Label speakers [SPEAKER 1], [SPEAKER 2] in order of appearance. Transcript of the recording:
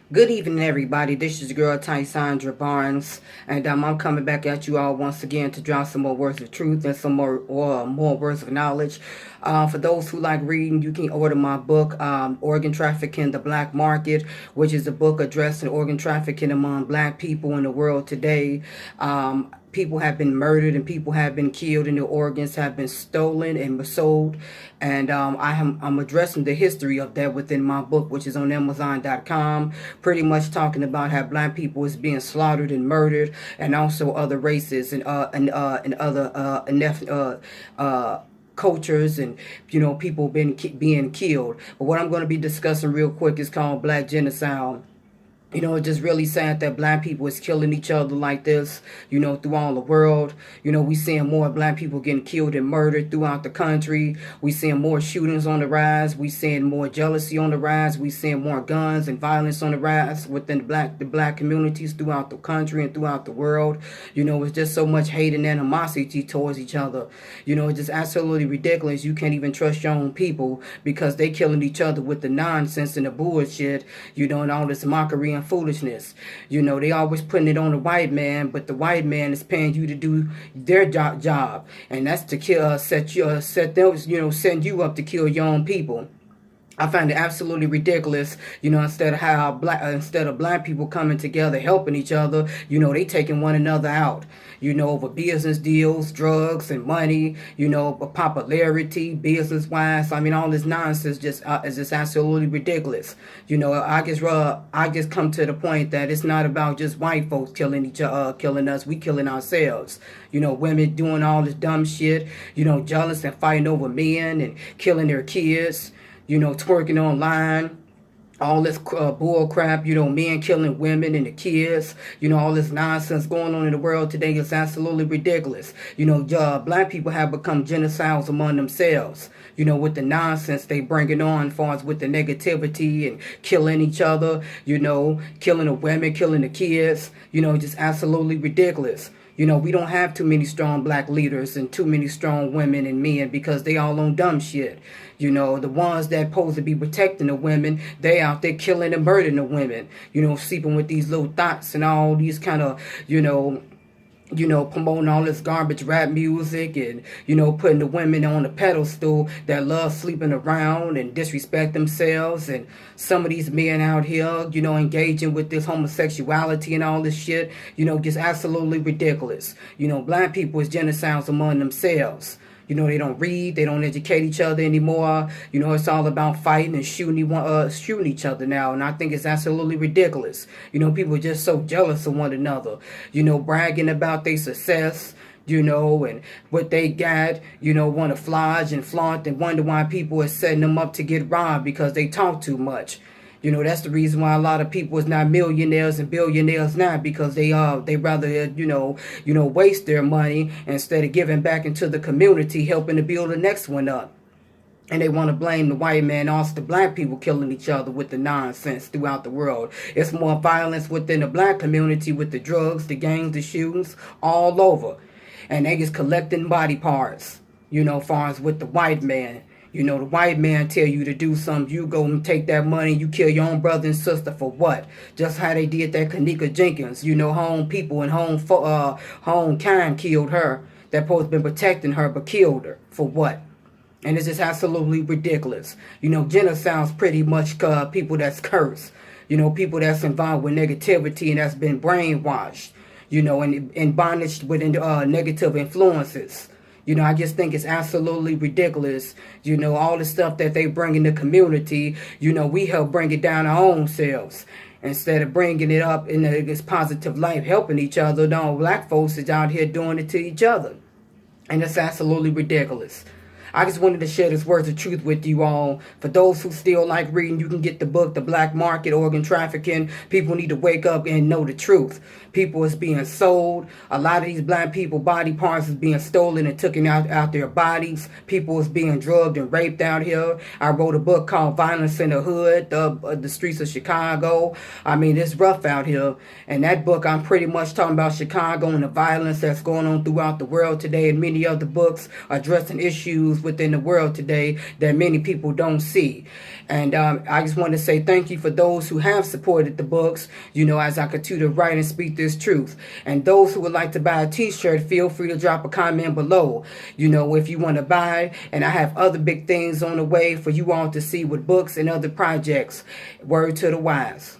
[SPEAKER 1] Good evening, everybody. This is your girl Tysandra Barnes, and I'm coming back at you all once again to drop some more words of truth and some more words of knowledge. For those who like reading, you can order my book, "Organ Trafficking: The Black Market," which is a book addressing organ trafficking among Black people in the world today. People have been murdered and people have been killed and their organs have been stolen and sold. And I'm addressing the history of that within my book, which is on Amazon.com, pretty much talking about how Black people is being slaughtered and murdered, and also other races and other cultures, and people being killed. But what I'm going to be discussing real quick is called Black Genocide. It's just really sad that Black people is killing each other like this, through all the world. We seeing more Black people getting killed and murdered throughout the country. We seeing more shootings on the rise. We seeing more jealousy on the rise. We seeing more guns and violence on the rise within the black communities throughout the country and throughout the world. It's just so much hate and animosity towards each other. It's just absolutely ridiculous. You can't even trust your own people because they killing each other with the nonsense and the bullshit, and all this mockery and foolishness. They always putting it on the white man, but the white man is paying you to do their job, and that's to kill, send you up to kill your own people. I find it absolutely ridiculous, instead of black people coming together, helping each other, they taking one another out, over business deals, drugs and money, popularity, business-wise. I mean, all this nonsense is just absolutely ridiculous. I just come to the point that it's not about just white folks killing each other, killing us. We killing ourselves. Women doing all this dumb shit, jealous and fighting over men and killing their kids. Twerking online, all this bull crap, men killing women and the kids, all this nonsense going on in the world today is absolutely ridiculous. Black people have become genocides among themselves, with the nonsense they bringing on as far as with the negativity and killing each other, killing the women, killing the kids, just absolutely ridiculous. We don't have too many strong black leaders and too many strong women and men because they all on dumb shit. The ones that supposed to be protecting the women, they out there killing and murdering the women. Sleeping with these little thoughts and all these kind of, promoting all this garbage rap music and, putting the women on a pedestal that love sleeping around and disrespect themselves. And some of these men out here, engaging with this homosexuality and all this shit, just absolutely ridiculous. Black people is genocides among themselves. They don't read, they don't educate each other anymore. It's all about fighting and shooting each other now. And I think it's absolutely ridiculous. People are just so jealous of one another, bragging about their success, and what they got, want to flaunt and flaunt and wonder why people are setting them up to get robbed because they talk too much. That's the reason why a lot of people is not millionaires and billionaires now, because they rather waste their money instead of giving back into the community, helping to build the next one up. And they want to blame the white man, also the black people killing each other with the nonsense throughout the world. It's more violence within the black community with the drugs, the gangs, the shootings, all over. And they just collecting body parts, far as with the white man. The white man tell you to do something, you go and take that money, you kill your own brother and sister for what? Just how they did that Kanika Jenkins, home people and home kind killed her. That supposed to been protecting her but killed her for what? And it's just absolutely ridiculous. Genocide's pretty much people that's cursed. People that's involved with negativity and that's been brainwashed, and bondage with negative influences. I just think it's absolutely ridiculous. All the stuff that they bring in the community, we help bring it down our own selves. Instead of bringing it up in this positive life, helping each other, no, black folks is out here doing it to each other. And it's absolutely ridiculous. I just wanted to share this words of truth with you all. For those who still like reading, you can get the book, The Black Market, Organ Trafficking. People need to wake up and know the truth. People is being sold. A lot of these black people, body parts is being stolen and taken out their bodies. People is being drugged and raped out here. I wrote a book called Violence in the Hood, the streets of Chicago. I mean, it's rough out here. And that book, I'm pretty much talking about Chicago and the violence that's going on throughout the world today. And many other books addressing issues issues within the world today that many people don't see. And I just want to say thank you for those who have supported the books, as I continue to write and speak this truth. And those who would like to buy a t-shirt, feel free to drop a comment below, if you want to buy. And I have other big things on the way for you all to see with books and other projects. Word to the wise.